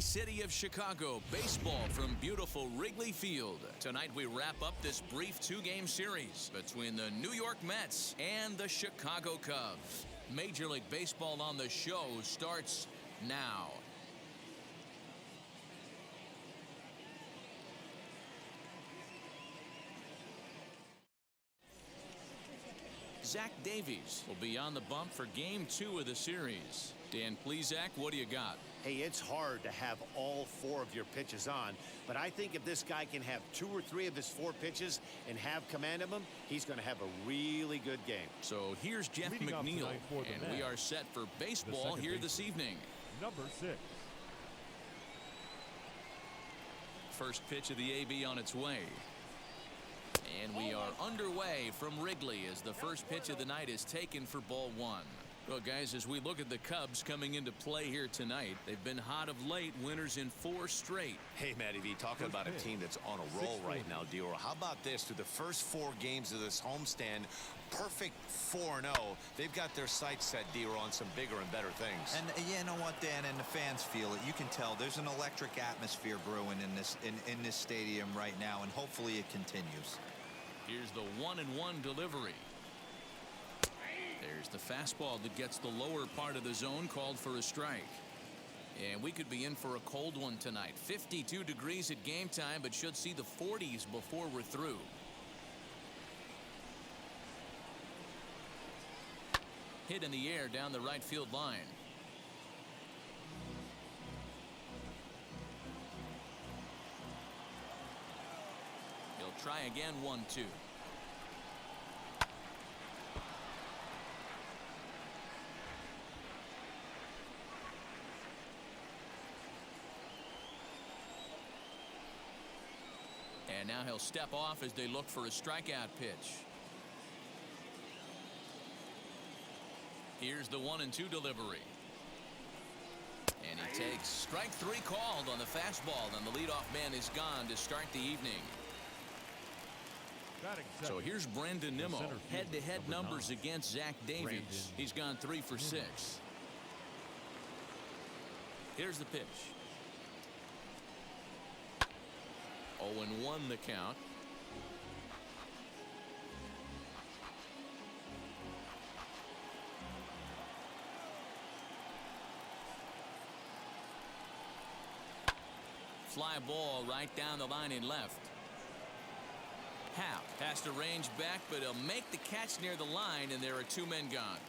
city of Chicago, baseball from beautiful Wrigley Field. Tonight we wrap up this brief two-game series between the New York Mets and the Chicago Cubs. Major League Baseball on the show starts now. Zach Davies will be on the bump for Game 2 of the series. Dan Plesac, what do you got? Hey, it's hard to have all four of your pitches on, but I think if this guy can have 2 or 3 of his 4 pitches and have command of them, he's going to have a really good game. So here's Jeff McNeil, and we are set for baseball here this evening. Number 6. First pitch of the AB on its way. And we are underway from Wrigley as the first pitch of the night is taken for ball 1. Well, guys, as we look at the Cubs coming into play here tonight, they've been hot of late, winners in 4 straight. Hey, Matty V, talking about a team that's on a roll right now, Dior. How about this? Through the first 4 games of this homestand, perfect 4-0. They've got their sights set, Dior, on some bigger and better things. And you know what, Dan, and the fans feel it. You can tell there's an electric atmosphere brewing in this stadium right now, and hopefully it continues. Here's the 1-1 delivery. There's the fastball that gets the lower part of the zone, called for a strike. And we could be in for a cold one tonight. 52 degrees at game time, but should see the 40s before we're through. Hit in the air down the right field line. He'll try again, 1-2. And now he'll step off as they look for a strikeout pitch. Here's the 1-2 delivery. And he takes strike 3 called on the fastball, and the leadoff man is gone to start the evening. So here's Brenda Nimmo. Head-to-head numbers against Zach Davies. He's gone 3 for 6. Here's the pitch. 0-1 the count. Fly ball right down the line and left. Happ has to range back, but he'll make the catch near the line, and there are 2 men gone.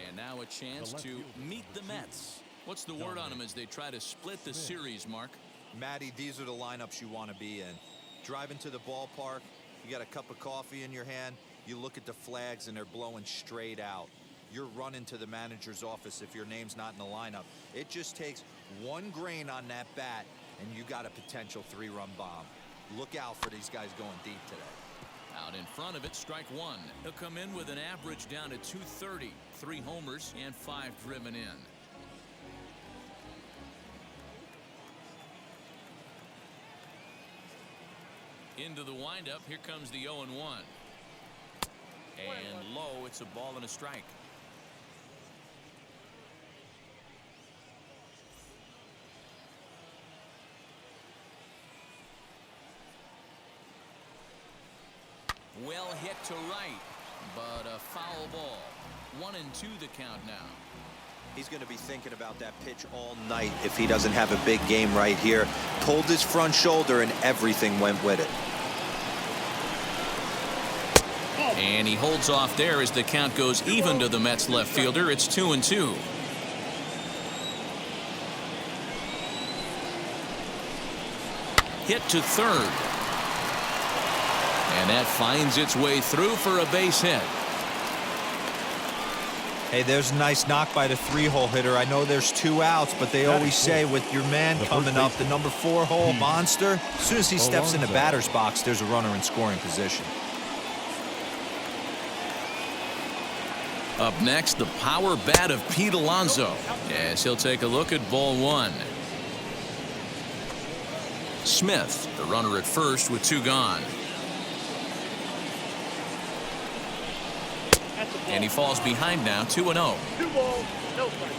And now a chance to meet the Mets. What's the word on them as they try to split the series, Mark? Matty, these are the lineups you want to be in. Driving to the ballpark, you got a cup of coffee in your hand, you look at the flags and they're blowing straight out. You're running to the manager's office if your name's not in the lineup. It just takes 1 grain on that bat and you got a potential 3-run bomb. Look out for these guys going deep today. Out in front of it, strike 1. He'll come in with an average down to 230, 3 homers and 5 driven in. Into the windup, here comes the 0-1. And low, it's a ball and a strike. Well hit to right, but a foul ball. 1-2 the count now. He's going to be thinking about that pitch all night if he doesn't have a big game right here. Pulled his front shoulder and everything went with it. And he holds off there as the count goes even to the Mets left fielder. It's 2-2. Hit to third. And that finds its way through for a base hit. Hey, there's a nice knock by the 3-hole hitter. I know there's 2 outs, but they always say with your man coming up, the number 4-hole monster, as soon as he steps in the batter's box, there's a runner in scoring position. Up next, the power bat of Pete Alonso. Yes, he'll take a look at ball 1. Smith, the runner at first with 2 gone. And he falls behind now, 2-0. 2 balls, no strikes.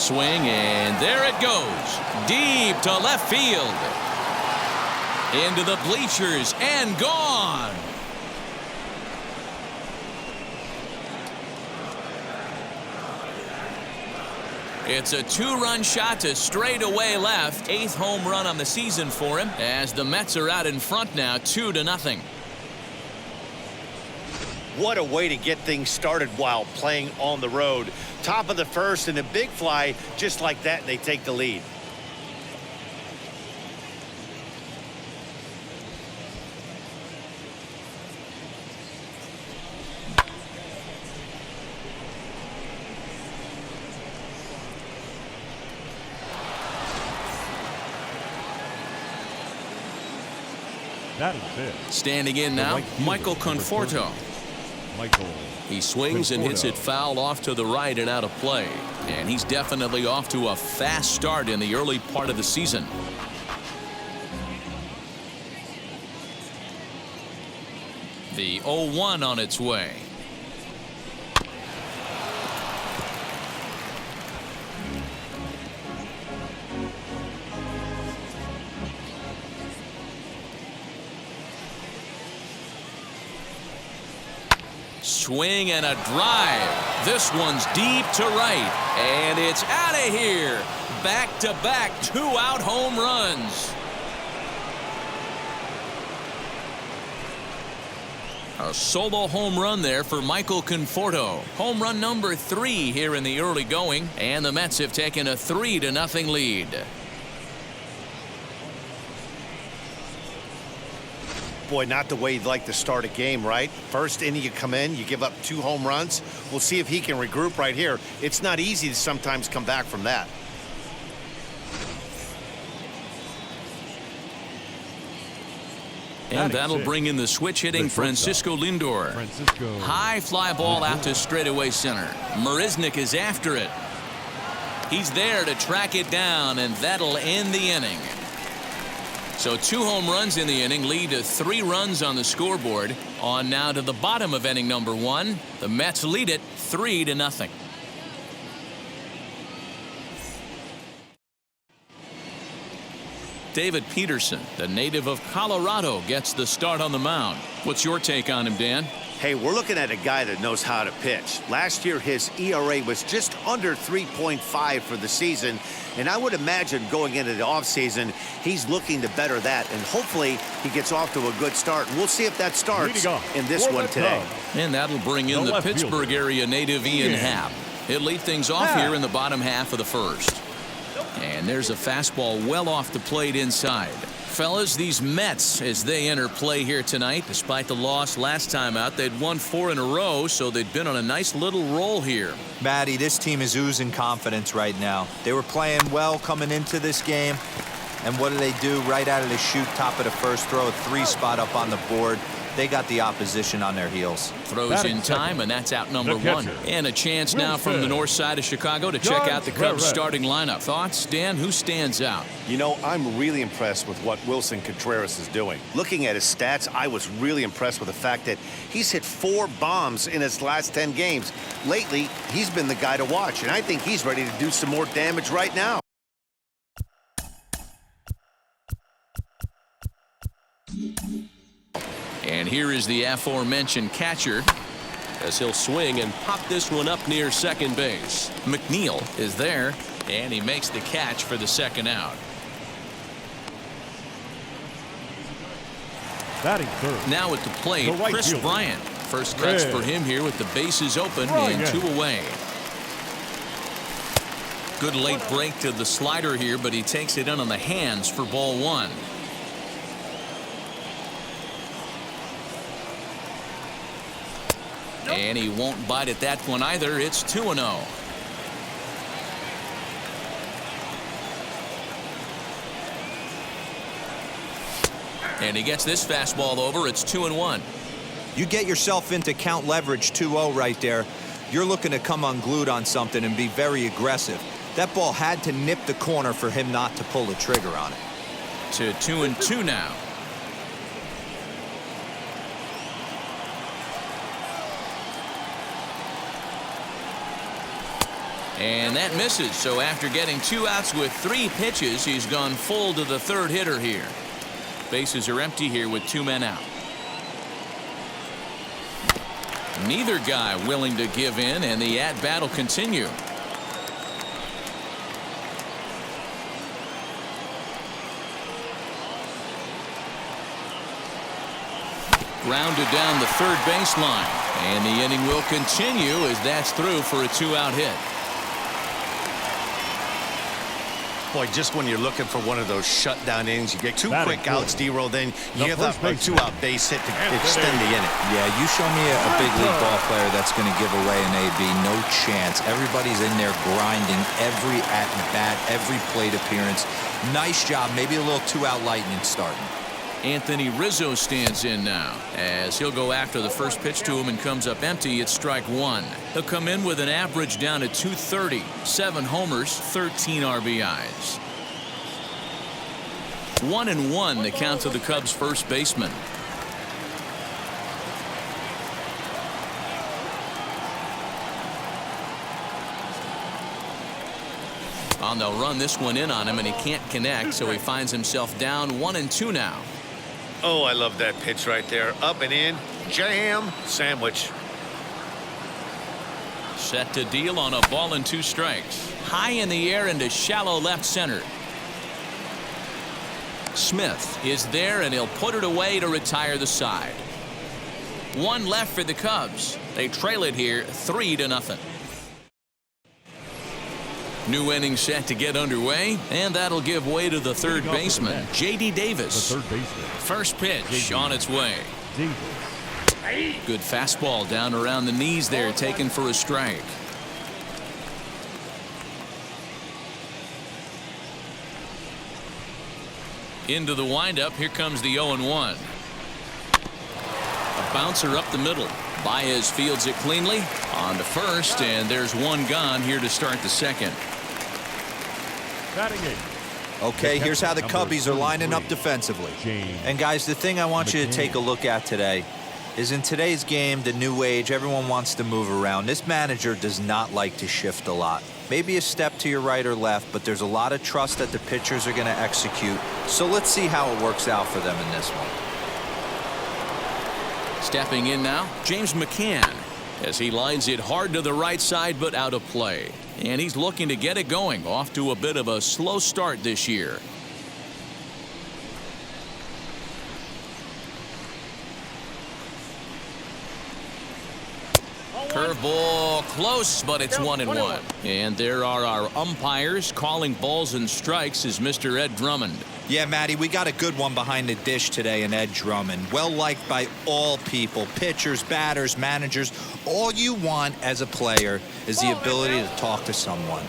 Swing, and there it goes. Deep to left field. Into the bleachers and gone. It's a two-run shot to straightaway left. 8th home run on the season for him as the Mets are out in front now 2-0. What a way to get things started while playing on the road. Top of the first and a big fly just like that, and they take the lead. Standing in now, Michael Conforto. He swings and hits it foul off to the right and out of play. And he's definitely off to a fast start in the early part of the season. The 0-1 on its way. Swing and a drive. This one's deep to right. And it's out of here. Back-to-back two-out home runs. A solo home run there for Michael Conforto. Home run number 3 here in the early going. And the Mets have taken a 3-0 lead. Boy, not the way you'd like to start a game, right? First inning you come in, you give up 2 home runs. We'll see if he can regroup right here. It's not easy to sometimes come back from that. And that'll bring in the switch hitting Francisco Lindor. High fly ball out to straightaway center. Marisnick is after it. He's there to track it down, and that'll end the inning. So 2 home runs in the inning lead to 3 runs on the scoreboard. On now to the bottom of inning number 1. The Mets lead it 3-0. David Peterson, the native of Colorado, gets the start on the mound. What's your take on him, Dan? Hey, we're looking at a guy that knows how to pitch. Last year, his ERA was just under 3.5 for the season. And I would imagine going into the offseason, he's looking to better that. And hopefully he gets off to a good start. And we'll see if that starts in this one today. And that'll bring in the Pittsburgh area native Ian Happ. He'll lead things off here in the bottom half of the first. And there's a fastball well off the plate inside. Fellas, these Mets, as they enter play here tonight, despite the loss last time out, they'd won 4 in a row, so they'd been on a nice little roll here. Matty, this team is oozing confidence right now. They were playing well coming into this game, and what do? Right out of the chute, top of the first, throw a 3 spot up on the board. They got the opposition on their heels. Throws in time, and that's out number 1. And a chance now from the north side of Chicago to check out the Cubs starting lineup. Thoughts, Dan? Who stands out? You know, I'm really impressed with what Wilson Contreras is doing. Looking at his stats, I was really impressed with the fact that he's hit 4 bombs in his last 10 games. Lately, he's been the guy to watch, and I think he's ready to do some more damage right now. And here is the aforementioned catcher as he'll swing and pop this one up near second base. McNeil is there, and he makes the catch for the second out. Batting third. Now at the plate, Chris Bryant. First cuts for him here with the bases open and 2 away. Good late break to the slider here, but he takes it in on the hands for ball 1. And he won't bite at that one either. It's 2-0. And he gets this fastball over. It's 2-1. You get yourself into count leverage 2-0 right there. You're looking to come unglued on something and be very aggressive. That ball had to nip the corner for him not to pull the trigger on it. To 2-2 now. And that misses. So after getting 2 outs with 3 pitches, he's gone full to the 3rd hitter here. Bases are empty here with 2 men out. Neither guy willing to give in, and the at-bat will continue. Grounded down the 3rd baseline, and the inning will continue as that's through for a 2-out hit. Boy, just when you're looking for one of those shutdown innings, you get 2 quick outs, D-Roll, then you give up a 2-out base hit to extend the inning. Yeah, you show me a big league ball player that's going to give away an AB. No chance. Everybody's in there grinding every at-bat, every plate appearance. Nice job. Maybe a little 2-out lightning starting. Anthony Rizzo stands in now as he'll go after the first pitch to him and comes up empty. It's strike 1. He'll come in with an average down to 230, 7 homers, 13 RBIs. 1-1 the count to the Cubs first baseman. And they'll run this one in on him, and he can't connect, so he finds himself down 1-2 now. Oh, I love that pitch right there. Up and in. Jam. Sandwich. Set to deal on a ball and 2 strikes. High in the air into shallow left center. Smith is there, and he'll put it away to retire the side. 1 left for the Cubs. They trail it here 3-0. New inning set to get underway, and that'll give way to the 3rd baseman, J.D. Davis. First pitch on its way. Good fastball down around the knees there, taken for a strike. Into the windup. Here comes the 0-1. A bouncer up the middle. Baez fields it cleanly on to first, and there's 1 gone here to start the 2nd. Okay, here's how the Cubbies are lining up defensively. And guys, the thing I want you to take a look at today is in today's game, the new age, everyone wants to move around. This manager does not like to shift a lot. Maybe a step to your right or left, but there's a lot of trust that the pitchers are going to execute. So let's see how it works out for them in this one. Stepping in now, James Mccann, as he lines it hard to the right side, but out of play. And he's looking to get it going, off to a bit of a slow start this year. Curveball close, but it's 1-1. And there are our umpires calling balls and strikes is Mr. Ed Drummond. Yeah, Matty, we got a good one behind the dish today in Ed Drummond. Well liked by all people, pitchers, batters, managers. All you want as a player is the ability to talk to someone.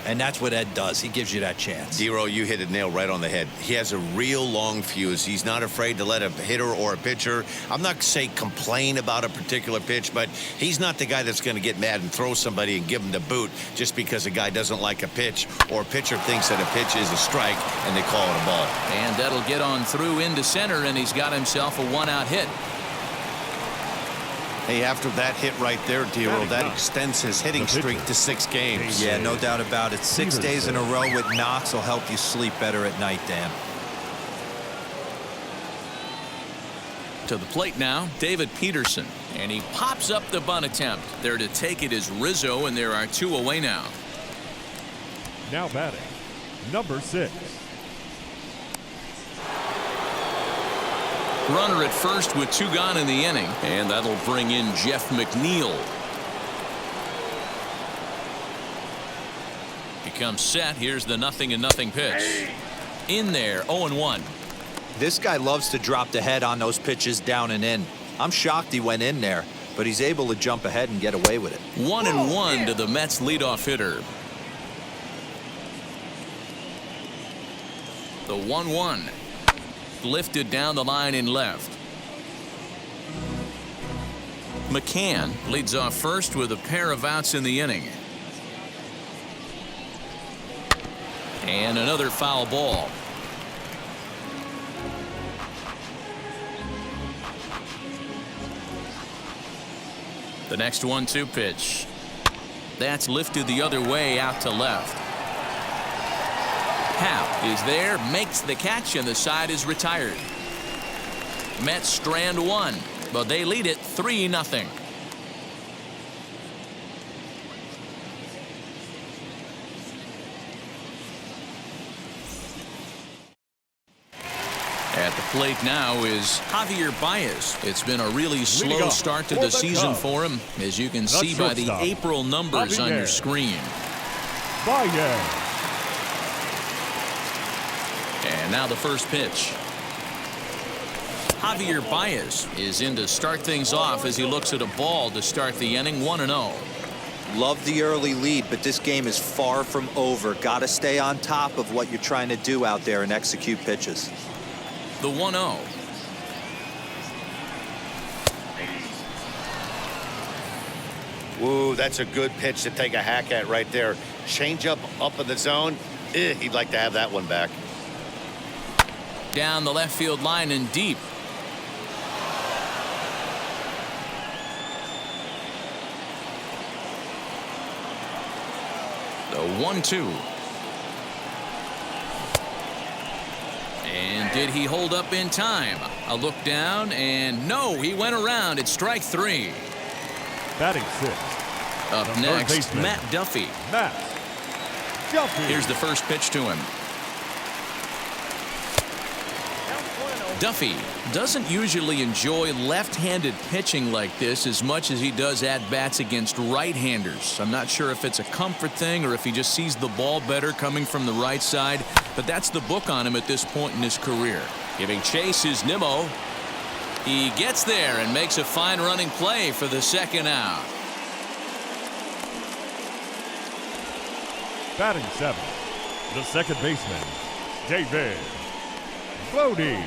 And that's what Ed does. He gives you that chance. D-Row, you hit a nail right on the head. He has a real long fuse. He's not afraid to let a hitter or a pitcher, I'm not saying complain about a particular pitch, but he's not the guy that's going to get mad and throw somebody and give him the boot just because a guy doesn't like a pitch or a pitcher thinks that a pitch is a strike and they call it a ball. And that'll get on through into center, and he's got himself a 1-out hit. Hey, after that hit right there, D-Row, that extends his hitting streak to 6 games. Yeah, no doubt about it. 6 days in a row with knocks will help you sleep better at night, Dan. To the plate now, David Peterson. And he pops up the bunt attempt. There to take it is Rizzo, and there are 2 away now. Now batting, number 6. Runner at first with 2 gone in the inning, and that'll bring in Jeff McNeil. He comes set. Here's the 0-0 pitch. In there, 0-1. This guy loves to drop the head on those pitches down and in. I'm shocked he went in there, but he's able to jump ahead and get away with it. 1-1 to the Mets leadoff hitter. The 1-1. Lifted down the line in left. Mccann leads off first with a pair of outs in the inning. And another foul ball. The next 1-2 pitch. That's lifted the other way out to left. Howe is there, makes the catch, and the side is retired. Mets strand one, but they lead it 3-0. At the plate now is Javier Baez. It's been a really slow start to the season for him, as you can see by the April numbers on your screen. Baez. And now the first pitch. Javier Baez is in to start things off as he looks at a ball to start the inning. 1-0. Love the early lead, but this game is far from over. Got to stay on top of what you're trying to do out there and execute pitches. The 1-0. Woo, that's a good pitch to take a hack at right there. Change up in the zone. He'd like to have that one back. Down the left field line and deep. The 1-2. And did he hold up in time? A look down, and no, he went around. It's strike 3. Batting 6. Up next, Matt Duffy. Matt Duffy. Here's the first pitch to him. Duffy doesn't usually enjoy left-handed pitching like this as much as he does at-bats against right-handers. I'm not sure if it's a comfort thing or if he just sees the ball better coming from the right side, but that's the book on him at this point in his career. Giving chase is Nimmo. He gets there and makes a fine running play for the second out. Batting 7. The second baseman, David Bodie.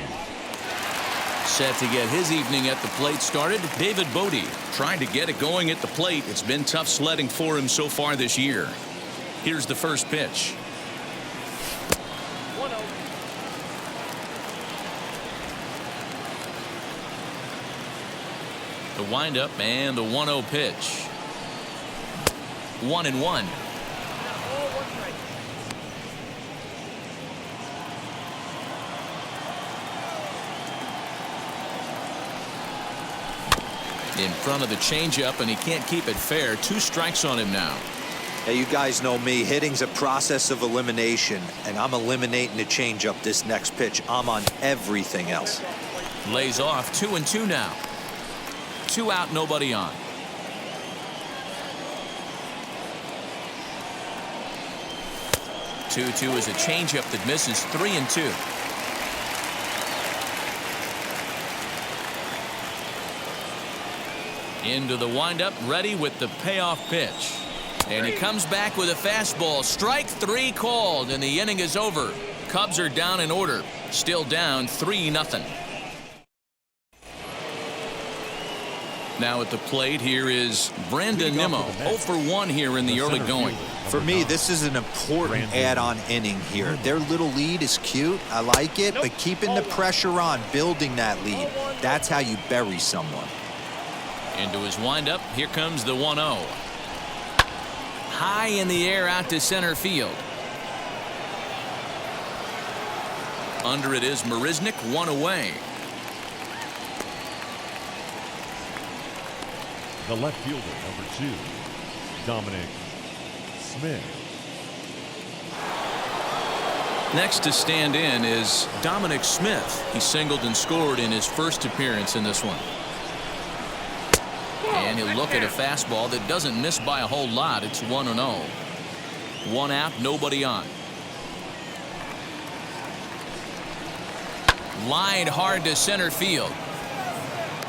Set to get his evening at the plate started, David Bodie trying to get it going at the plate. It's been tough sledding for him so far this year. Here's the first pitch. 1-0. The windup and the 1-0 pitch. 1-1. In front of the changeup, and he can't keep it fair. 2 strikes on him now. Hey, you guys know me. Hitting's a process of elimination, and I'm eliminating the changeup this next pitch. I'm on everything else. Lays off. 2-2 now. 2 out, nobody on. Two is a changeup that misses. 3-2. Into the windup, ready with the payoff pitch. And he comes back with a fastball. Strike 3 called, and the inning is over. Cubs are down in order. Still down 3-0. Now at the plate, here is Brenda Nimmo. 0 for 1 here in the early going. For me, this is an important add-on inning here. Their little lead is cute. I like it, but keeping the pressure on, building that lead, that's how you bury someone. Into his windup, here comes the 1-0. High in the air out to center field. Under it is Marisnik, 1 away. The left fielder, number 2, Dominic Smith. Next to stand in is Dominic Smith. He singled and scored in his first appearance in this one. And he'll look at a fastball that doesn't miss by a whole lot. It's 1-0. 1 out, nobody on. Lined hard to center field.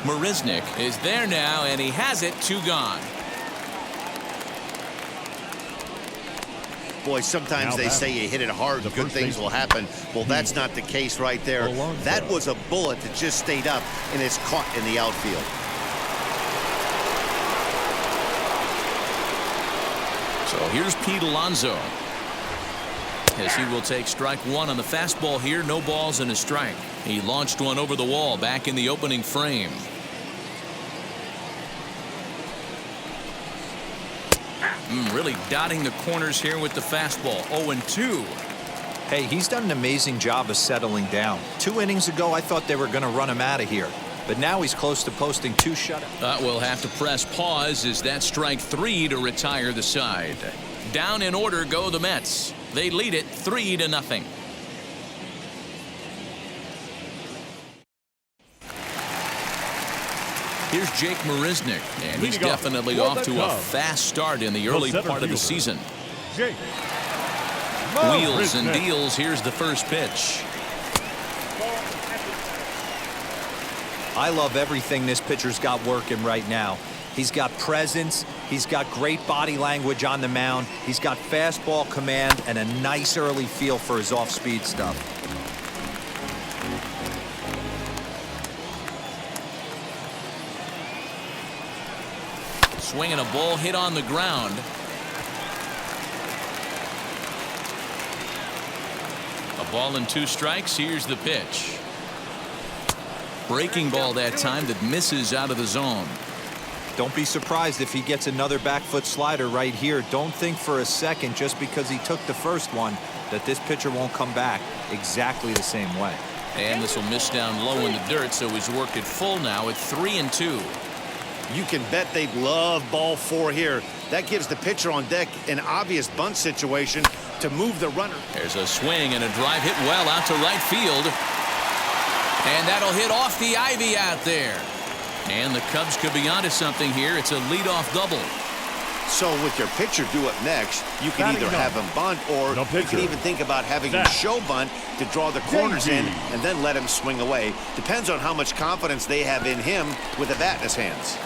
Marisnik is there now, and he has it. 2 gone. Boy, sometimes they say you hit it hard, good things will happen. Well, that's not the case right there. That was a bullet that just stayed up, and it's caught in the outfield. So here's Pete Alonso, as he will take strike 1 on the fastball here. No balls and a strike. He launched one over the wall back in the opening frame. Really dotting the corners here with the fastball. 0-2. Hey, he's done an amazing job of settling down. 2 innings ago, I thought they were going to run him out of here. But now he's close to posting 2 shutouts. We'll have to press pause as that strike 3 to retire the side. Down in order go the Mets. They lead it 3-0. Here's Jake Marisnick, and he's definitely off to a fast start in the early part of the season. Jake Wheels and deals. Here's the first pitch. I love everything this pitcher's got working right now. He's got presence. He's got great body language on the mound. He's got fastball command and a nice early feel for his off-speed stuff. Swinging a ball hit on the ground. A ball and 2 strikes. Here's the pitch. Breaking ball that time that misses out of the zone. Don't be surprised if he gets another back foot slider right here. Don't think for a second, just because he took the first one, that this pitcher won't come back exactly the same way. And this will miss down low in the dirt, so he's worked it full now at 3-2. You can bet they love ball 4 here. That gives the pitcher on deck an obvious bunt situation to move the runner. There's a swing and a drive hit well out to right field. And that'll hit off the ivy out there. And the Cubs could be onto something here. It's a leadoff double. So with your pitcher due up next, you can either have him bunt, or you can even think about having him show bunt to draw the corners in and then let him swing away. Depends on how much confidence they have in him with a bat in his hands.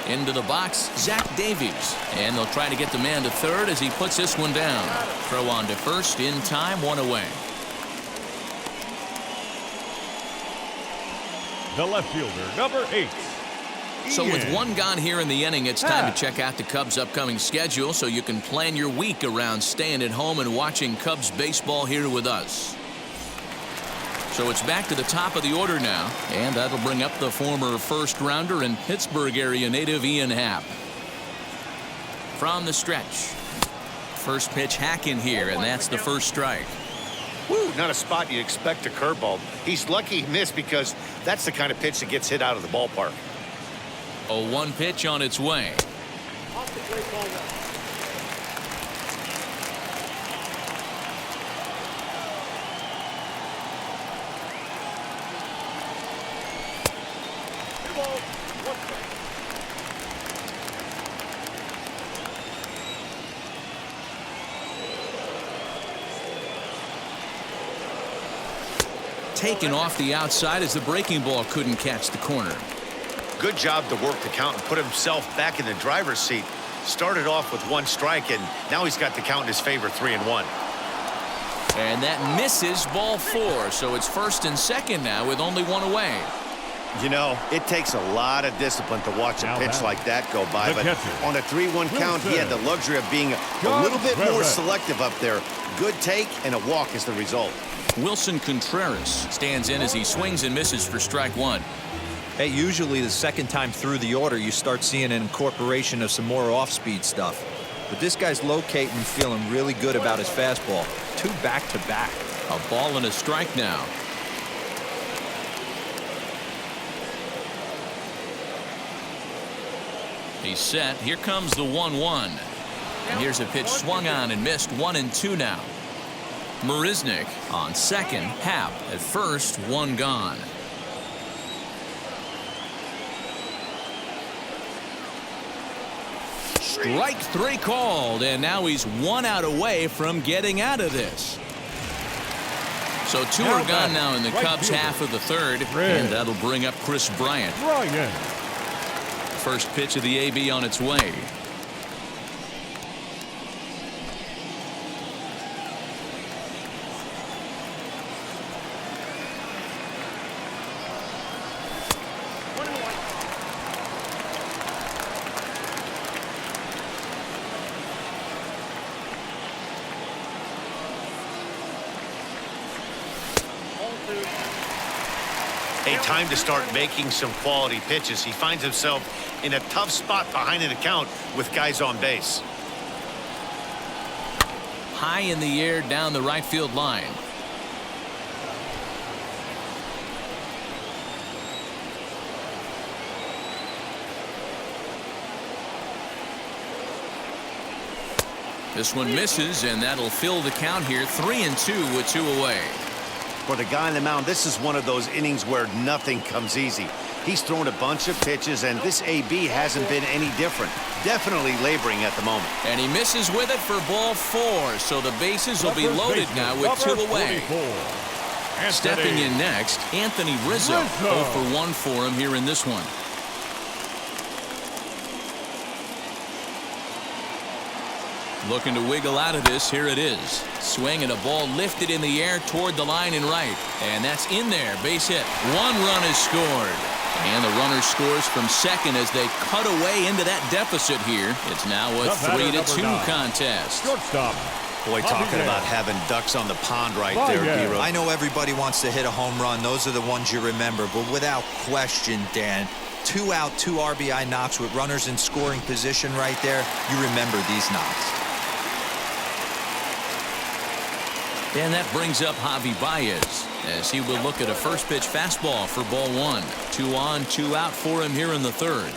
Into the box, Zach Davies. And they'll try to get the man to third as he puts this one down. Throw on to first in time, 1 away. The left fielder, number 8. So with 1 gone here in the inning, it's time to check out the Cubs' upcoming schedule so you can plan your week around staying at home and watching Cubs baseball here with us. So it's back to the top of the order now, and that'll bring up the former first-rounder and Pittsburgh area native Ian Happ. From the stretch. First pitch hack in here, and that's the first strike. Woo, not a spot you'd expect a curveball. He's lucky he missed, because that's the kind of pitch that gets hit out of the ballpark. A 1 pitch on its way. Taken off the outside as the breaking ball couldn't catch the corner. Good job to work the count and put himself back in the driver's seat. Started off with 1 strike, and now he's got the count in his favor, 3-1. And that misses, ball 4. So it's first and second now with only 1 away. You know, it takes a lot of discipline to watch a pitch like that go by, but on a 3-1 count, he had the luxury of being a little bit more selective up there. Good take, and a walk is the result. Wilson Contreras stands in as he swings and misses for strike 1. Hey, usually the second time through the order, you start seeing an incorporation of some more off-speed stuff. But this guy's locating and feeling really good about his fastball. 2 back-to-back. A ball and a strike now. He's set. Here comes the 1-1. And here's a pitch swung on and missed. 1-2 now. Marisnick on second. Happ at first. 1 gone. Strike 3 called, and now he's 1 out away from getting out of this. So 2 are gone now in the Cubs' half of the third, and that'll bring up Chris Bryant. First pitch of the AB on its way. A time to start making some quality pitches. He finds himself in a tough spot behind an account with guys on base. High in the air down the right field line. This one misses, and that'll fill the count here. 3-2 with 2 away. For the guy on the mound, this is one of those innings where nothing comes easy. He's thrown a bunch of pitches, and this AB hasn't been any different. Definitely laboring at the moment. And he misses with it for ball 4, so the bases will be loaded now with 2 away. Stepping in next, Anthony Rizzo. 0 for 1 for him here in this one. Looking to wiggle out of this. Here it is. Swing and a ball lifted in the air toward the line and right. And that's in there. Base hit. 1 run is scored. And the runner scores from second as they cut away into that deficit here. It's now a 3-2 contest. Shortstop. Boy, talking about having ducks on the pond right there, D-Row. I know everybody wants to hit a home run. Those are the ones you remember. But without question, Dan, 2 out, 2 RBI knocks with runners in scoring position right there. You remember these knocks. And that brings up Javi Baez as he will look at a first pitch fastball for ball 1. 2 on, 2 out for him here in the 3rd.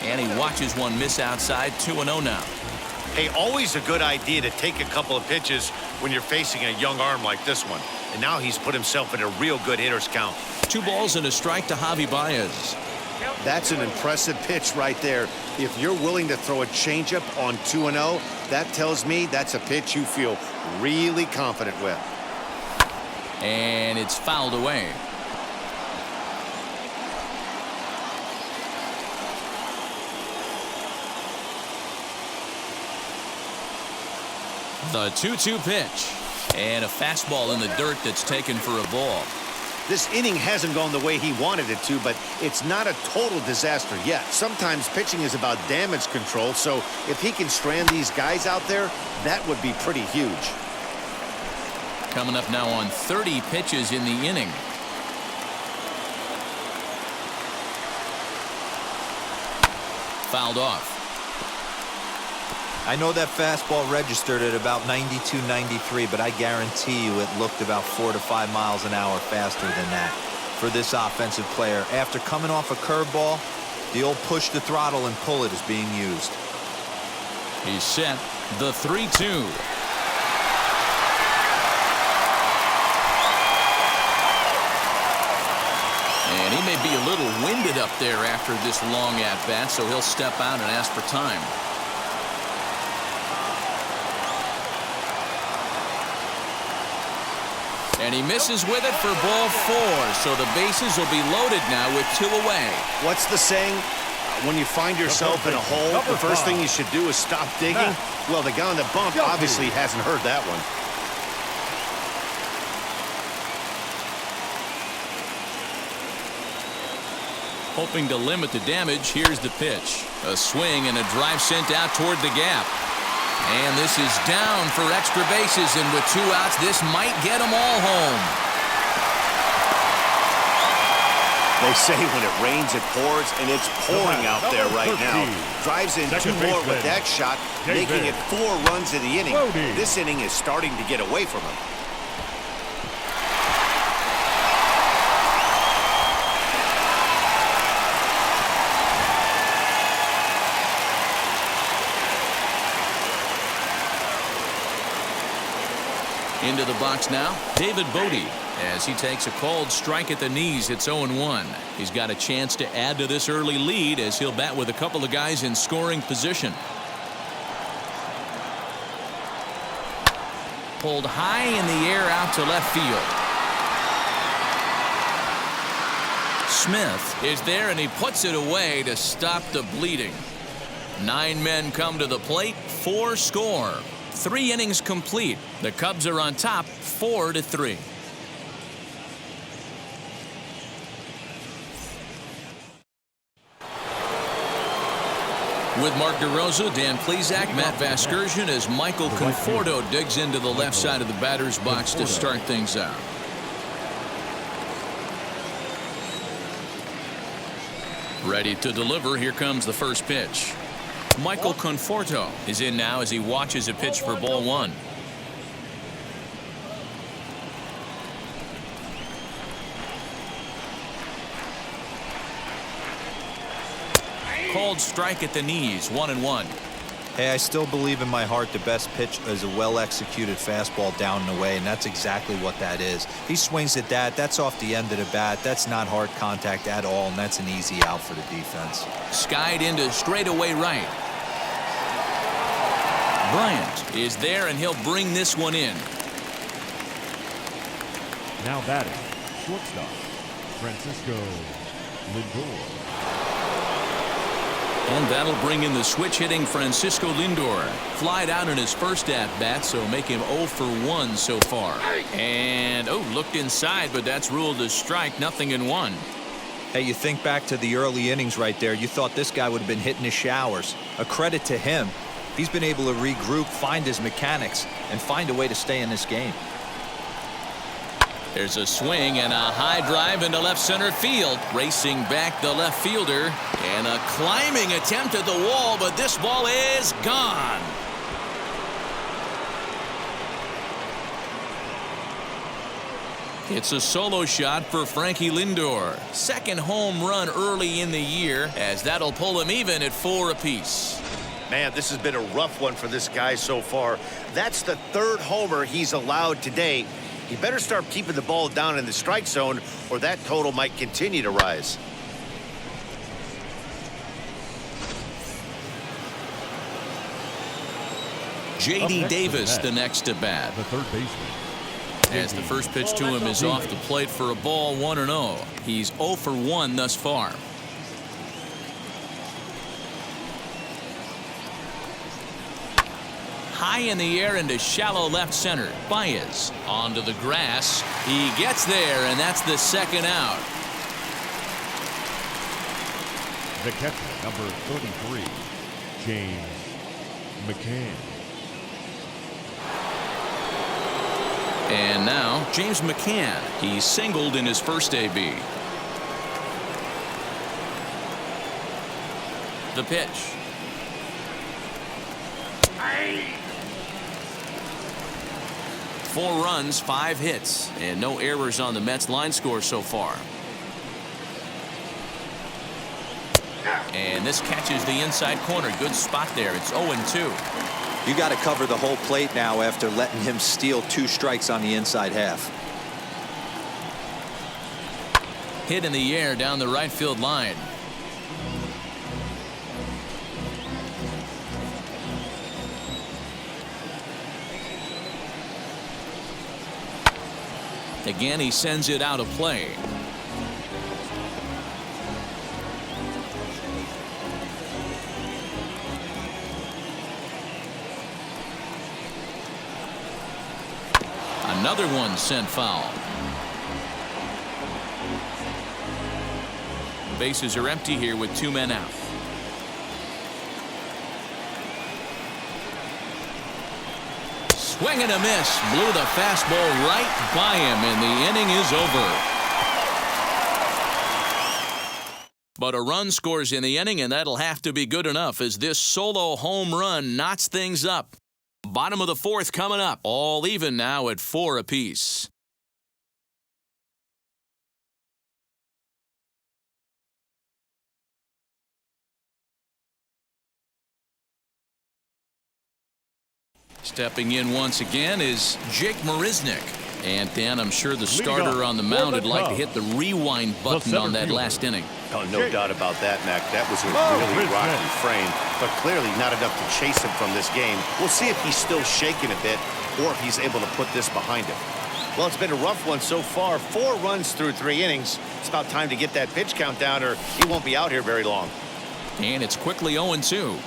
And he watches one miss outside. 2-0 now. Hey, always a good idea to take a couple of pitches when you're facing a young arm like this one. And now he's put himself in a real good hitter's count. 2 balls and a strike to Javi Baez. That's an impressive pitch right there. If you're willing to throw a changeup on 2-0, that tells me that's a pitch you feel really confident with. And it's fouled away. The 2-2 pitch. And a fastball in the dirt that's taken for a ball. This inning hasn't gone the way he wanted it to, but it's not a total disaster yet. Sometimes pitching is about damage control, so if he can strand these guys out there, that would be pretty huge. Coming up now on 30 pitches in the inning. Fouled off. I know that fastball registered at about 92, 93, but I guarantee you it looked about 4 to 5 miles an hour faster than that for this offensive player. After coming off a curveball, the old push the throttle and pull it is being used. He's set. The 3-2. And he may be a little winded up there after this long at-bat, so he'll step out and ask for time. And he misses with it for ball 4, so the bases will be loaded now with 2 away. What's the saying? When you find yourself in a hole, the first thing you should do is stop digging. Well, the guy on the bump obviously hasn't heard that one. Hoping to limit the damage, here's the pitch. A swing and a drive sent out toward the gap. And this is down for extra bases, and with 2 outs, this might get them all home. They say when it rains, it pours, and it's pouring out there right now. Drives in 2 more with that shot, making it 4 runs in the inning. This inning is starting to get away from him. Into the box now, David Bodie, as he takes a called strike at the knees. It's 0-1. He's got a chance to add to this early lead as he'll bat with a couple of guys in scoring position. Pulled high in the air out to left field. Smith is there, and he puts it away to stop the bleeding. 9 men come to the plate, 4 score. 3 innings complete. The Cubs are on top 4-3. With Mark DeRosa, Dan Plesac, Matt Vasgersian as Michael Conforto digs into the left side of the batter's box to start things out. Ready to deliver. Here comes the first pitch. Michael Conforto is in now as he watches a pitch for ball one. Called strike at the knees, 1-1. Hey, I still believe in my heart the best pitch is a well-executed fastball down and away, and that's exactly what that is. He swings at that. That's off the end of the bat. That's not hard contact at all, and that's an easy out for the defense. Skied into straightaway right. Bryant is there, and he'll bring this one in. Now batting, shortstop, Francisco Lindor. And that'll bring in the switch-hitting Francisco Lindor. Flied out in his first at-bat, so make him 0 for 1 so far. And, looked inside, but that's ruled a strike, 0-1. Hey, you think back to the early innings right there. You thought this guy would have been hitting his showers. A credit to him. He's been able to regroup, find his mechanics, and find a way to stay in this game. There's a swing and a high drive into left center field. Racing back the left fielder. And a climbing attempt at the wall, but this ball is gone. It's a solo shot for Frankie Lindor. Second home run early in the year, as that'll pull him even at 4 apiece. Man, this has been a rough one for this guy so far. That's the third homer he's allowed today. He better start keeping the ball down in the strike zone, or that total might continue to rise. J.D. Davis the next to bat. The third baseman. As the first pitch to him is off the plate for a ball, 1-0. He's 0 for 1 thus far. High in the air into shallow left center. Baez onto the grass. He gets there, and that's the second out. The catcher, number 33, James Mccann. And now James Mccann. He singled in his first AB. The pitch. 4 runs, 5 hits, and no errors on the Mets line score so far. And this catches the inside corner. Good spot there. It's 0-2. You got to cover the whole plate now after letting him steal 2 strikes on the inside half. Hit in the air down the right field line. Again, he sends it out of play. Another one sent foul. Bases are empty here with 2 men out. Swing and a miss. Blew the fastball right by him, and the inning is over. But a run scores in the inning, and that'll have to be good enough as this solo home run knots things up. Bottom of the 4th coming up. All even now at 4 apiece. Stepping in once again is Jake Marisnick. And Dan, I'm sure the starter on the mound would like to hit the rewind button on that last inning. Oh, no doubt about that, Mac. That was a really rocky frame, but clearly not enough to chase him from this game. We'll see if he's still shaking a bit or if he's able to put this behind him. Well, it's been a rough one so far. 4 runs through 3 innings. It's about time to get that pitch count down, or he won't be out here very long. And it's quickly 0-2.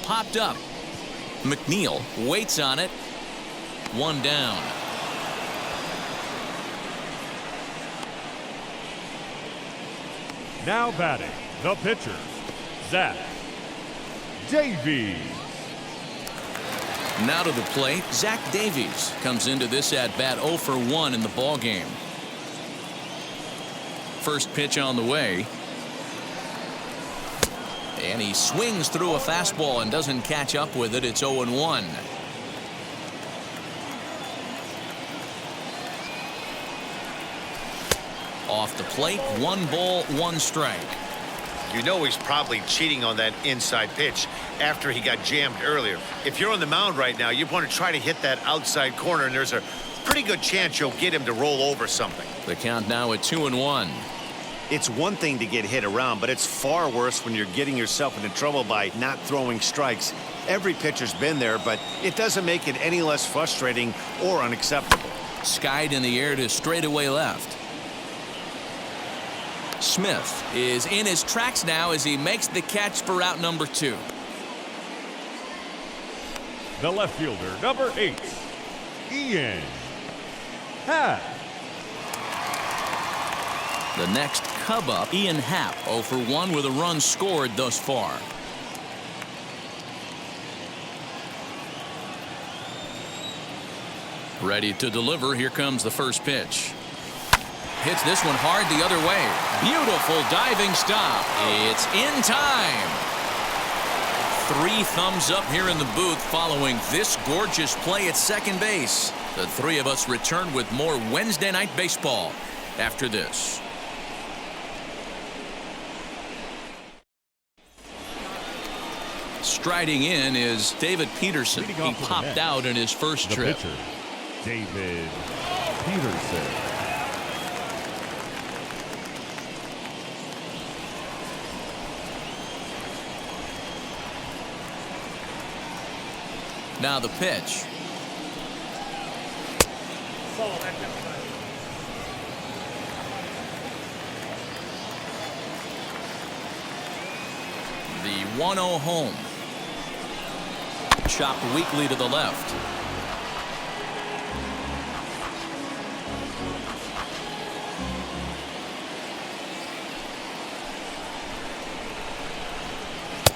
Popped up. McNeil waits on it. one down. Now batting, the pitcher, Zach Davies. Now to the plate, Zach Davies comes into this at bat 0 for 1 in the ball game. First pitch on the way. And he swings through a fastball and doesn't catch up with it. It's 0-1. Off the plate, 1 ball, 1 strike. You know he's probably cheating on that inside pitch after he got jammed earlier. If you're on the mound right now, you want to try to hit that outside corner, and there's a pretty good chance you'll get him to roll over something. The count now at 2-1. It's one thing to get hit around, but it's far worse when you're getting yourself into trouble by not throwing strikes. Every pitcher's been there, but it doesn't make it any less frustrating or unacceptable. Skied in the air to straightaway left. Smith is in his tracks now as he makes the catch for out number 2. The left fielder, number 8, Ian Happ. The next Cub up, Ian Happ, 0 for 1 with a run scored thus far. Ready to deliver. Here comes the first pitch. Hits this one hard the other way. Beautiful diving stop. It's in time. 3 thumbs up here in the booth following this gorgeous play at second base. The 3 of us return with more Wednesday Night Baseball after this. Striding in is David Peterson. He popped out in his first trip. Pitcher, David Peterson. Now the pitch. The 1-0 home. Chopped weakly to the left.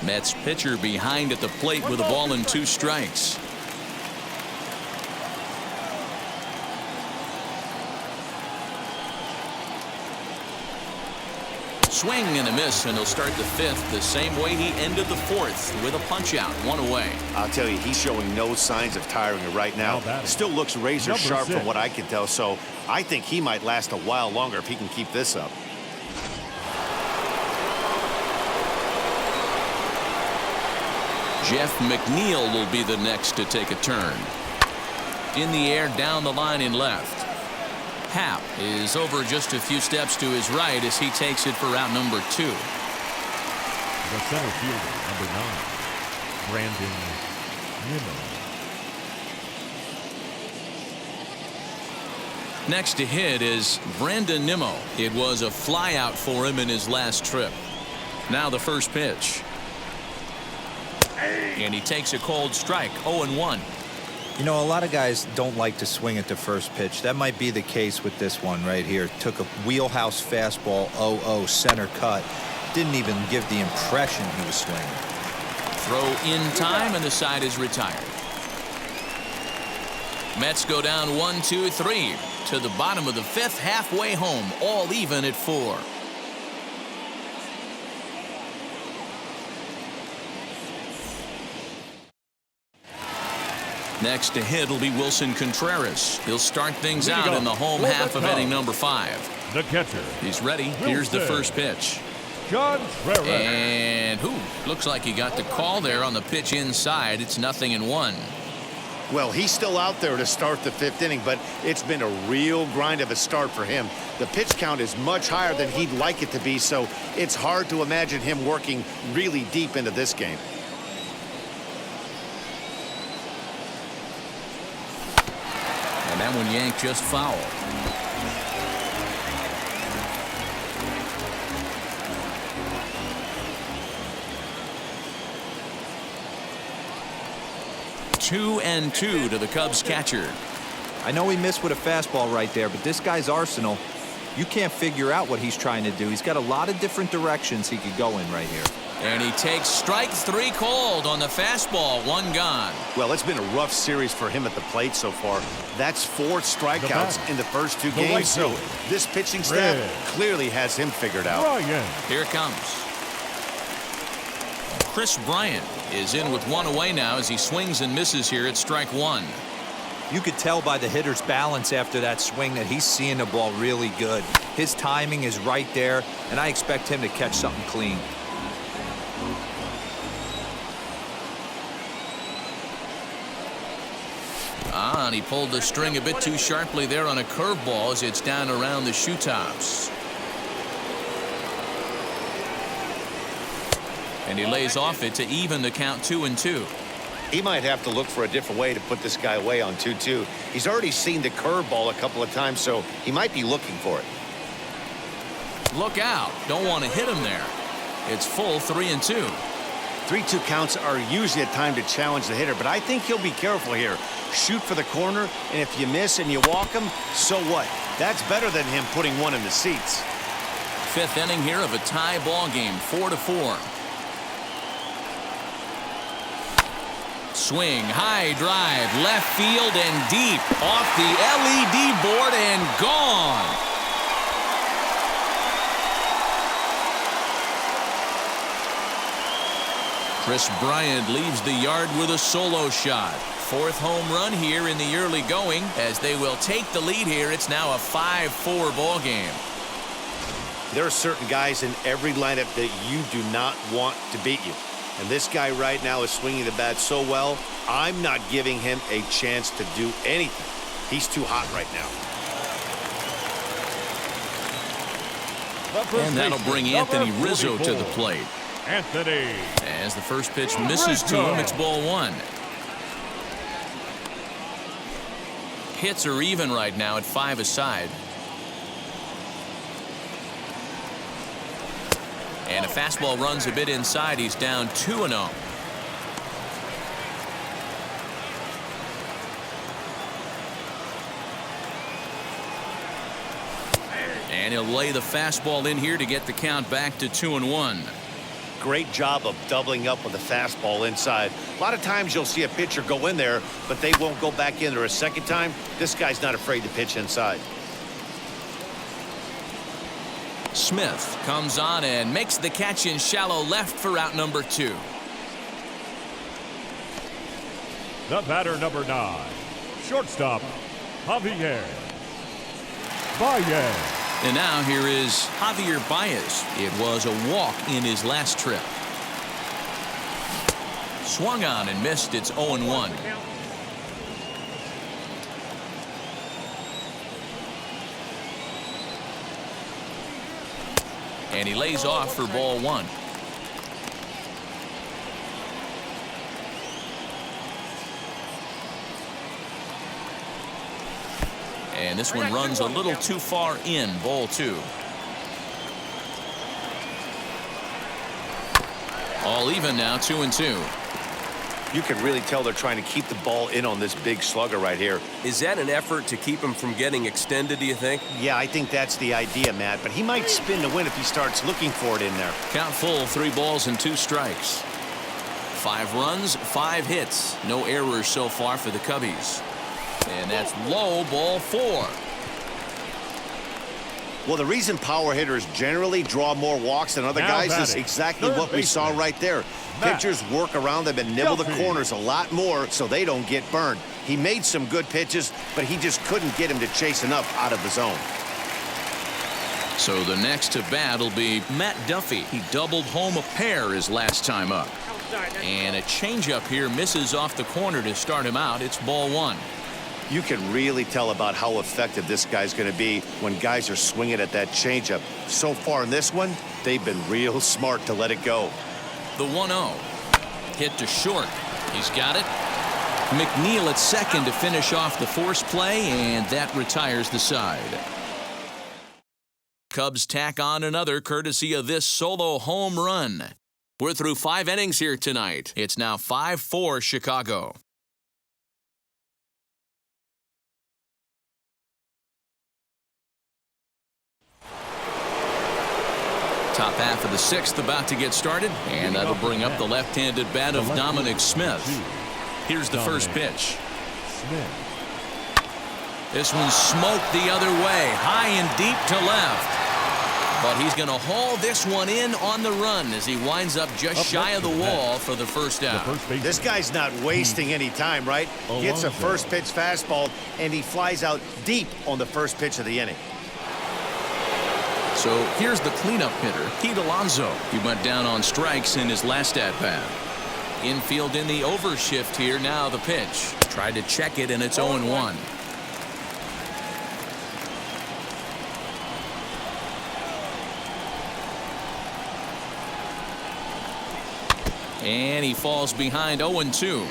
Mets pitcher behind at the plate with a ball and 2 strikes. Swing and a miss, and he'll start the 5th the same way he ended the 4th with a punch out, 1 away. I'll tell you, he's showing no signs of tiring right now. Still looks razor sharp from what I can tell, so I think he might last a while longer if he can keep this up. Jeff McNeil will be the next to take a turn. In the air, down the line in left. Happ is over just a few steps to his right as he takes it for out number 2. The center fielder, number 9, Brenda Nimmo. Next to hit is Brenda Nimmo. It was a flyout for him in his last trip. Now the first pitch. And he takes a cold strike, 0-1. You know, a lot of guys don't like to swing at the first pitch. That might be the case with this one right here. Took a wheelhouse fastball, 0-0 center cut. Didn't even give the impression he was swinging. Throw in time, and the side is retired. Mets go down 1-2-3 to the bottom of the 5th, halfway home, all even at 4. Next to hit will be Wilson Contreras. He'll start things out in the home half of inning number 5. The catcher. He's ready. Here's the first pitch. Contreras. And looks like he got the call there on the pitch inside. It's 0-1. Well, he's still out there to start the 5th inning, but it's been a real grind of a start for him. The pitch count is much higher than he'd like it to be, so it's hard to imagine him working really deep into this game. And that one yanked just foul. 2-2 to the Cubs catcher. I know he missed with a fastball right there, but this guy's arsenal, you can't figure out what he's trying to do. He's got a lot of different directions he could go in right here. And he takes strike 3 called on the fastball. 1 gone. Well, it's been a rough series for him at the plate so far. That's 4 strikeouts in the first 2 games. So this pitching staff clearly has him figured out. Here it comes. Kris Bryant is in with 1 away now as he swings and misses here at strike 1. You could tell by the hitter's balance after that swing that he's seeing the ball really good. His timing is right there, and I expect him to catch something clean. And he pulled the string a bit too sharply there on a curveball as it's down around the shoe tops. And he lays off it to even the count 2-2. He might have to look for a different way to put this guy away on 2-2. He's already seen the curveball a couple of times, so he might be looking for it. Look out. Don't want to hit him there. It's full 3-2. 3-2 counts are usually a time to challenge the hitter, but I think he'll be careful here. Shoot for the corner, and if you miss and you walk him, so what? That's better than him putting one in the seats. 5th inning here of a tie ball game, 4-4. Swing, high drive, left field and deep, off the LED board and gone. Kris Bryant leaves the yard with a solo shot. 4th home run here in the early going as they will take the lead here. It's now a 5-4 ball game. There are certain guys in every lineup that you do not want to beat you. And this guy right now is swinging the bat so well, I'm not giving him a chance to do anything. He's too hot right now. And that'll bring Anthony Rizzo to the plate. Anthony. As the first pitch misses to him, it's ball 1. Hits are even right now at 5 aside. And a fastball runs a bit inside. He's down 2-0. And he'll lay the fastball in here to get the count back to 2-1. Great job of doubling up with the fastball inside. A lot of times you'll see a pitcher go in there, but they won't go back in there a second time. This guy's not afraid to pitch inside. Smith comes on and makes the catch in shallow left for out number 2. The batter, number 9, shortstop, Javier Baez. And now here is Javier Baez. It was a walk in his last trip. Swung on and missed. It's 0-1. And he lays off for ball 1. And this one runs a little too far in, ball 2. All even now, 2-2. You can really tell they're trying to keep the ball in on this big slugger right here. Is that an effort to keep him from getting extended, do you think? Yeah, I think that's the idea, Matt, but he might spin to win if he starts looking for it in there. Count full, 3 balls and 2 strikes. 5 runs, 5 hits. No errors so far for the Cubbies. And that's low, ball 4. Well, the reason power hitters generally draw more walks than other guys is exactly what we saw right there. Pitchers work around them and nibble the corners a lot more so they don't get burned. He made some good pitches, but he just couldn't get him to chase enough out of the zone. So the next to bat will be Matt Duffy. He doubled home a pair his last time up. And a changeup here misses off the corner to start him out. It's ball 1. You can really tell about how effective this guy's going to be when guys are swinging at that changeup. So far in this one, they've been real smart to let it go. The 1-0. Hit to short. He's got it. McNeil at second to finish off the force play, and that retires the side. Cubs tack on another courtesy of this solo home run. We're through 5 innings here tonight. It's now 5-4 Chicago. Top half of the sixth about to get started, and that'll bring up the left-handed bat of Dominic Smith. Here's the first pitch. This one smoked the other way, high and deep to left. But he's going to haul this one in on the run as he winds up just shy of the wall for the first out. This guy's not wasting any time, right? Gets a first pitch fastball, and he flies out deep on the first pitch of the inning. So here's the cleanup hitter, Pete Alonso. He went down on strikes in his last at-bat. Infield in the overshift here. Now the pitch. Tried to check it, and it's 0-1. And he falls behind 0-2.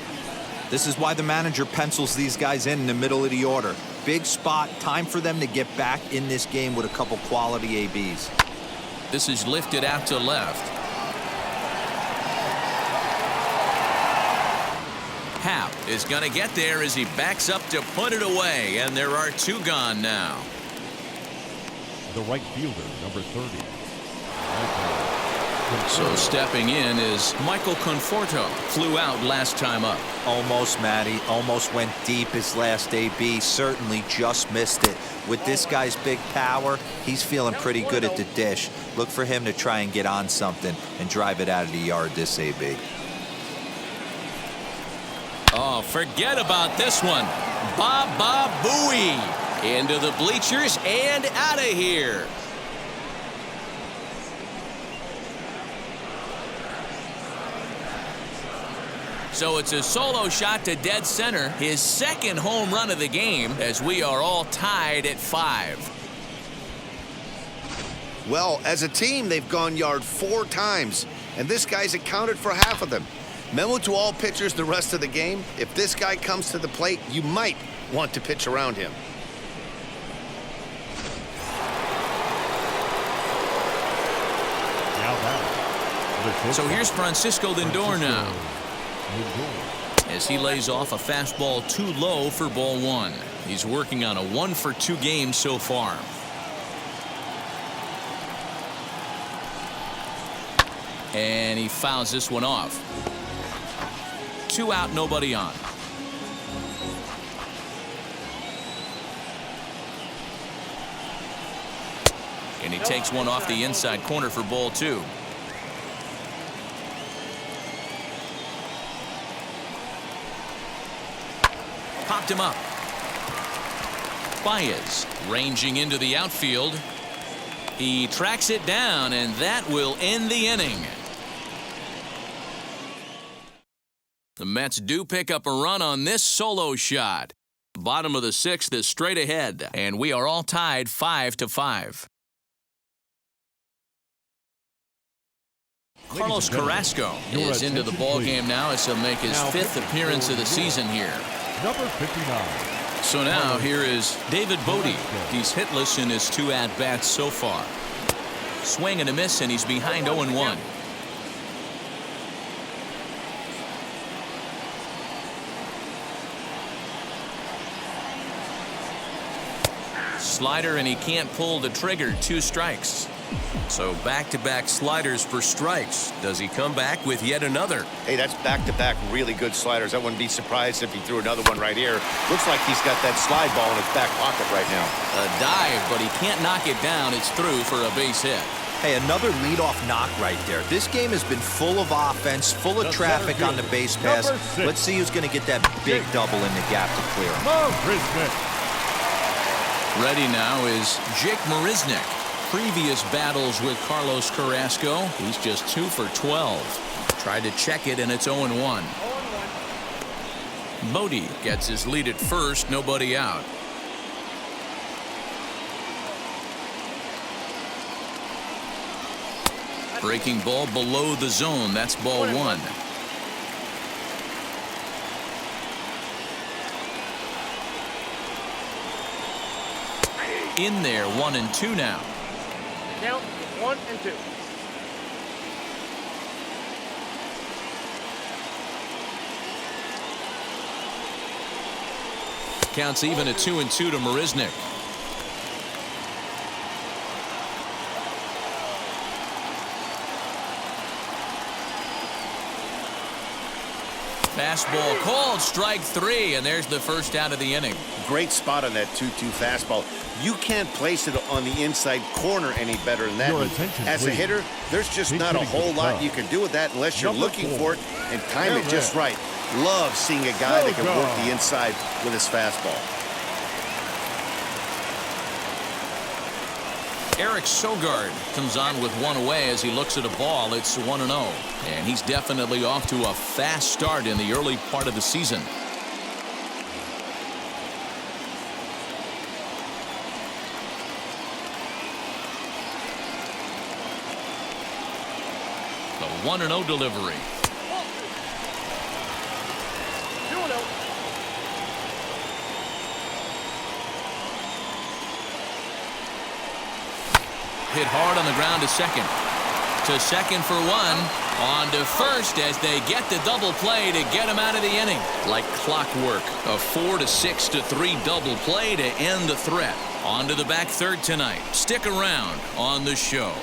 This is why the manager pencils these guys in the middle of the order. Big spot, time for them to get back in this game with a couple quality ABs. This is lifted out to left. Happ is going to get there as he backs up to put it away, and there are two gone now. The right fielder, number 30. So stepping in is Michael Conforto. Flew out last time up. Almost, Matty. Almost went deep his last AB. Certainly just missed it. With this guy's big power, he's feeling pretty good at the dish. Look for him to try and get on something and drive it out of the yard this AB. Oh, forget about this one. Baba Booey. Into the bleachers and out of here. So it's a solo shot to dead center, his second home run of the game, as we are all tied at 5. Well, as a team, they've gone yard 4 times, and this guy's accounted for half of them. Memo to all pitchers the rest of the game: if this guy comes to the plate, you might want to pitch around him. So here's Francisco Lindor now, as he lays off a fastball too low for ball 1. He's working on a 1-for-2 game so far. And he fouls this one off. 2 out, nobody on. And he takes one off the inside corner for ball 2. Popped him up. Baez ranging into the outfield. He tracks it down, and that will end the inning. The Mets do pick up a run on this solo shot. Bottom of the 6th is straight ahead, and we are all tied 5-5. Carlos Carrasco is into the ball game now as he'll make his 5th appearance of the season here. Number 59. So now here is David Bodie. He's hitless in his 2 at-bats so far. Swing and a miss, and he's behind 0-1. Slider, and he can't pull the trigger. 2 strikes. So back-to-back sliders for strikes. Does he come back with yet another? Hey, that's back-to-back really good sliders. I wouldn't be surprised if he threw another one right here. Looks like he's got that slide ball in his back pocket right now. A dive, but he can't knock it down. It's through for a base hit. Hey, another leadoff knock right there. This game has been full of offense, full of traffic on the base pass. Let's see who's going to get that big double in the gap to clear him. Ready now is Jake Marisnick. Previous battles with Carlos Carrasco, he's just 2 for 12. Tried to check it, and it's 0-1. Bodie gets his lead at first, nobody out. Breaking ball below the zone. That's ball 1. In there, 1-2 now. Count 1-2. Counts even at 2-2 to Marisnick. Fastball called, strike 3, and there's the first out of the inning. Great spot on that 2-2 fastball. You can't place it on the inside corner any better than that. As a hitter, there's just not a whole lot you can do with that unless you're looking for it and time it just right. Love seeing a guy that can work the inside with his fastball. Eric Sogard comes on with one away as he looks at a ball. It's 1-0. And he's definitely off to a fast start in the early part of the season. The 1-0 delivery. 2-0. Hit hard on the ground to second. To second for 1. On to first as they get the double play to get him out of the inning. Like clockwork, a 4-6-3 double play to end the threat. On to the back third tonight. Stick around on the show.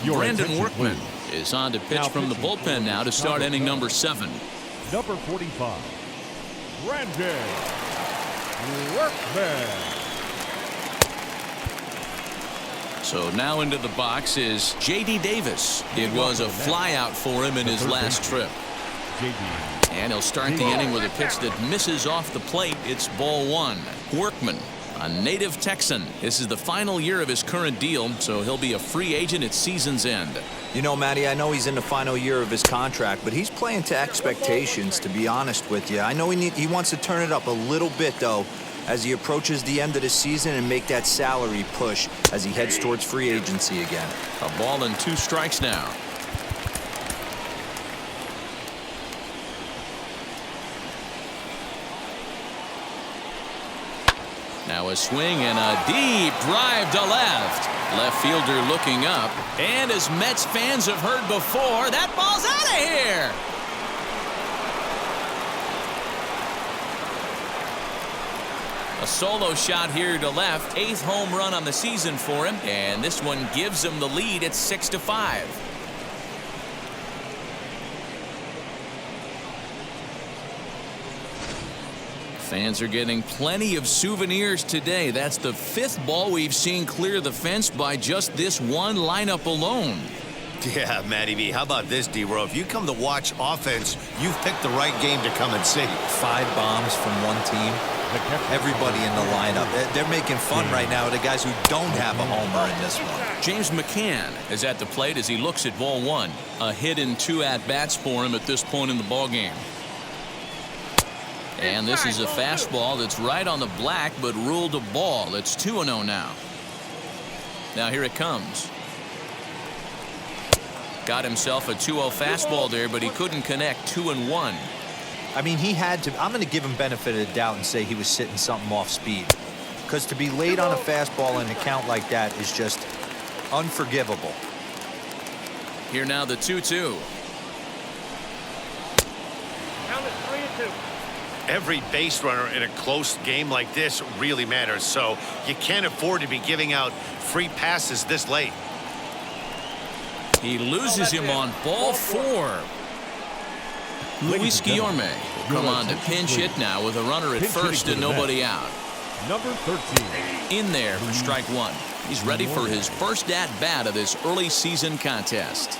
Brandon Workman is on to pitch from the bullpen now to start inning number 7. Number 45, Brandon Workman. So now into the box is J.D. Davis. It was a flyout for him in his last trip. And he'll start the inning with a pitch that misses off the plate. It's ball 1. Workman, a native Texan. This is the final year of his current deal, so he'll be a free agent at season's end. You know, Matty, I know he's in the final year of his contract, but he's playing to expectations, to be honest with you. I know he wants to turn it up a little bit, though, as he approaches the end of the season and make that salary push as he heads towards free agency again. A ball and 2 strikes now. Now a swing and a deep drive to left. Left fielder looking up. And as Mets fans have heard before, that ball's out of here. A solo shot here to left. 8th home run on the season for him. And this one gives him the lead. It's 6-5. Fans are getting plenty of souvenirs today. That's the 5th ball we've seen clear the fence by just this one lineup alone. Yeah, Matty B. How about this, D-Row? If you come to watch offense, you've picked the right game to come and see. 5 bombs from one team. Everybody in the lineup. They're making fun right now of the guys who don't have a homer in this one. James Mccann is at the plate as he looks at ball 1. A hit and 2 at-bats for him at this point in the ballgame. And this is a fastball that's right on the black but ruled a ball. It's 2-0 now. Now here it comes. Got himself a 2-0 fastball there, but he couldn't connect. 2-1. I mean, he had to. I'm going to give him benefit of the doubt and say he was sitting something off speed. Because to be late on a fastball in a count like that is just unforgivable. Here now the 2-2. Count it 3-2. Every base runner in a close game like this really matters, so you can't afford to be giving out free passes this late. He loses him on ball 4. Luis Guillorme will come on to pinch hit now with a runner at first and nobody out. Number 13. In there for strike 1. He's ready for his first at-bat of this early season contest.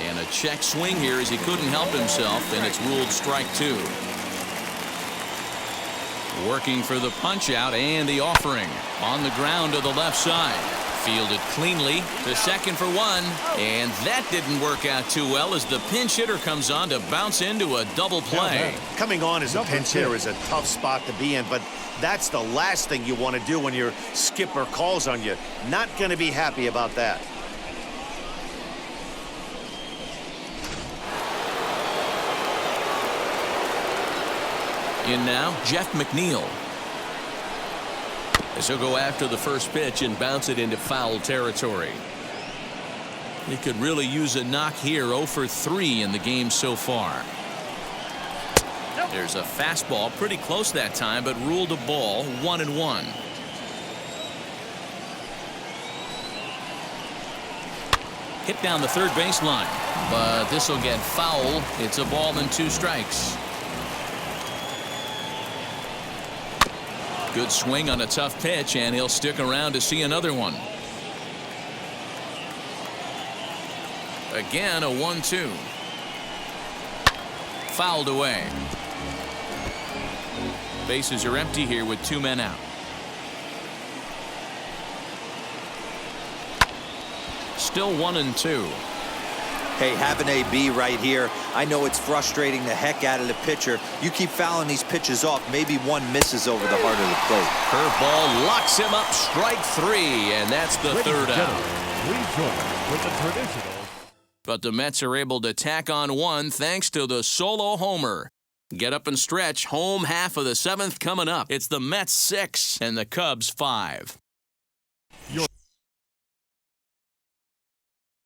And a check swing here as he couldn't help himself, and it's ruled strike 2. Working for the punch out and the offering. On the ground to the left side. Fielded cleanly to second for 1. And that didn't work out too well as the pinch hitter comes on to bounce into a double play. Coming on as a pinch hitter is a tough spot to be in, but that's the last thing you want to do when your skipper calls on you. Not going to be happy about that. In now, Jeff McNeil. As he'll go after the first pitch and bounce it into foul territory. He could really use a knock here. 0 for 3 in the game so far. There's a fastball pretty close that time, but ruled a ball. 1-1. Hit down the third baseline, but this will get foul. It's a ball and 2 strikes. Good swing on a tough pitch, and he'll stick around to see another one. Again, a 1-2. Fouled away. Bases are empty here with 2 men out. Still 1-2. Hey, have an AB right here. I know it's frustrating the heck out of the pitcher. You keep fouling these pitches off, maybe one misses over the heart of the plate. Curveball locks him up, strike 3, and that's the third out. Please join with the traditional. But the Mets are able to tack on 1 thanks to the solo homer. Get up and stretch. Home half of the 7th coming up. It's the Mets 6 and the Cubs 5.